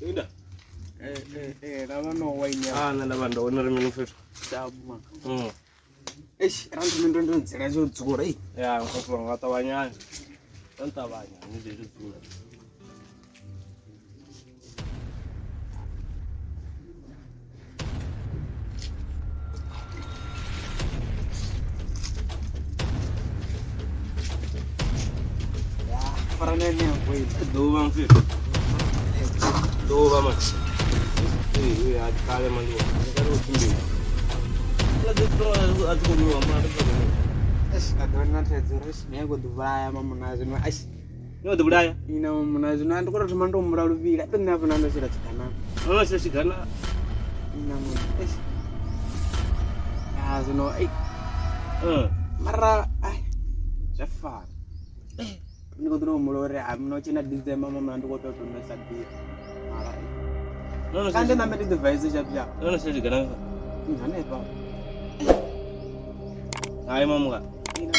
Udah. Lama no wainya. Nalaba ndo wani min fit. Sabuma. Rantu min tsira zo tsura yi. Ya, ko ko ngata wanya. Tanta wanya, ni de tsura. Ya, farane ne wai Doban fit. Doba man. Ya kale man do. Ka do tumbi. La de pro atu ko ma da ko. Adona tezirus ne go dubaya mamunazi no ash. Yo da budaya. Ina mamunazi no ando ko tumando muralu vira pinna panando sira tikana. Sai shigana. Ina mo ash. Azno ai. Mara ai. Jafar. Ni ko dro mulore amno china December mamando ko to na sabbi. Mara. Kande na me device jabya. Sai shigana. Ina ne ba. Ai mamuga. Ina